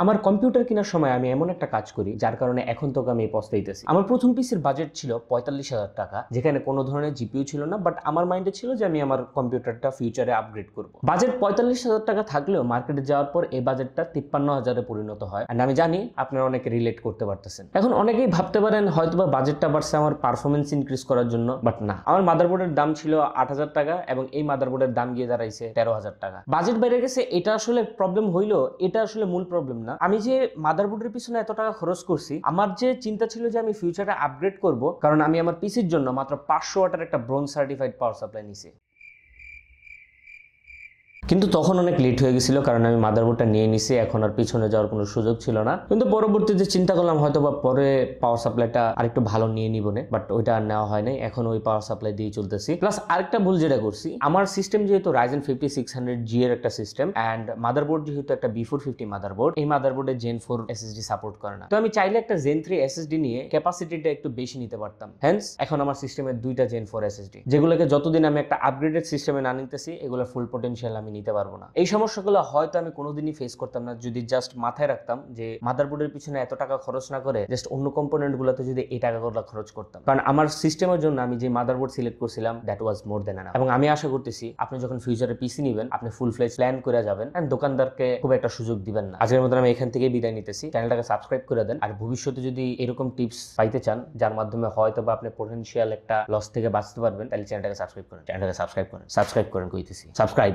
আমার কম্পিউটার কেনার সময় আমি এমন একটা কাজ করি যার কারণে এখন তোকে আমি পস্তাইতেছি। আমার প্রথম পিসির বাজেট ছিল ৪৫,০০০ টাকা, যেখানে কোনো ধরনের জিপিইউ ছিল না, বাট আমার মাইন্ডে ছিল যে আমি আমার কম্পিউটারটা ফিউচারে আপগ্রেড করব। বাজেট ৪৫,০০০ টাকা থাকলেও মার্কেটে যাওয়ার পর এই বাজেটটা ৫৩,০০০-এ পরিণত হয়। আর আমি জানি আপনারা অনেকে রিলেট করতে পারতেছেন। এখন অনেকেই ভাবতে পারেন হয়তোবা বাজেটটা বাড়ছে আমার পারফরমেন্স ইনক্রিজ করার জন্য, বাট না। আমার মাদারবোর্ডের দাম ছিল ৮,০০০ টাকা এবং এই মাদারবোর্ডের দাম গিয়ে দাঁড়াইছে ১৩,০০০ টাকা। বাজেট বেড়ে গেছে, এটা আসলে প্রবলেম হইলো, এটা আসলে মূল প্রবলেম না। আমি যে মাদারবোর্ডের পিছনে এত টাকা খরচ করছি, আমার যে চিন্তা ছিল যে আমি ফিউচারে আপগ্রেড করব, কারণ আমি আমার পিসির জন্য মাত্র ৫০০ ওয়াটের একটা ব্রোঞ্জ সার্টিফাইড পাওয়ার সাপ্লাই নিছি। কিন্তু তখন অনেক লেট হয়ে গেছিল, কারণ আমি মাদারবোর্ডটা নিয়ে নিছি, এখন আর পিছনে যাওয়ার কোনো সুযোগ ছিল না। কিন্তু পরবর্তীতে চিন্তা করলাম হয়তো বা পরে পাওয়ার সাপ্লাইটা আরেকটু ভালো নিয়ে নিব না, বাট ওইটা আর নেওয়া হয় নাই। এখন ওই পাওয়ার সাপ্লাই দিয়ে চলতেছি। প্লাস আরেকটা ভুল যেটা করছি, আমার সিস্টেম যেহেতু Ryzen 5600G এর একটা সিস্টেম, অ্যান্ড মাদারবোর্ড যেহেতু একটা B450 মাদারবোর্ড, এই মাদারবোর্ডে Gen 4 SSD সাপোর্ট করে না। তো আমি চাইলে একটা Gen 3 SSD নিয়ে ক্যাপাসিটিটা একটু বেশি নিতে পারতাম। হেন্স এখন আমার সিস্টেমে দুইটা Gen 4 SSD, যেগুলোকে যতদিন আমি একটা আপগ্রেডেড সিস্টেমে না নিতেছি, এগুলো ফুল পোটেনশিয়াল আমি নিতে পারবো না। এই সমস্যাগুলো হয়তো আমি কোনোদিনই ফেস করতাম না যদি জাস্ট মাথায় রাখতাম যে মাদারবোর্ডের পিছনে এত টাকা খরচ না করে জাস্ট অন্য কম্পোনেন্ট গুলোতে যদি এই টাকাগুলো খরচ করতাম। কারণ আমার সিস্টেমের জন্য আমি যে মাদারবোর্ড সিলেক্ট করছিলাম, that was more than enough. এবং আমি আশা করতেছি আপনি যখন ফিউচারে পিসি নেবেন, আপনি ফুল ফ্লেজ প্ল্যান করে যাবেন এন্ড দোকানদারকে খুব একটা সুযোগ দিবেন না। আজকের মতন আমি এখান থেকে বিদায় নিতেছি। চ্যানেলটাকে সাবস্ক্রাইব করে দেন, আর ভবিষ্যতে যদি এরকম টিপস পাইতে চান যার মাধ্যমে হয়তো বা আপনি পটেনশিয়াল একটা লস থেকে বাঁচতে পারবেন, তাহলে চ্যানেলটাকে সাবস্ক্রাইব করেন, কইতেছি সাবস্ক্রাইব।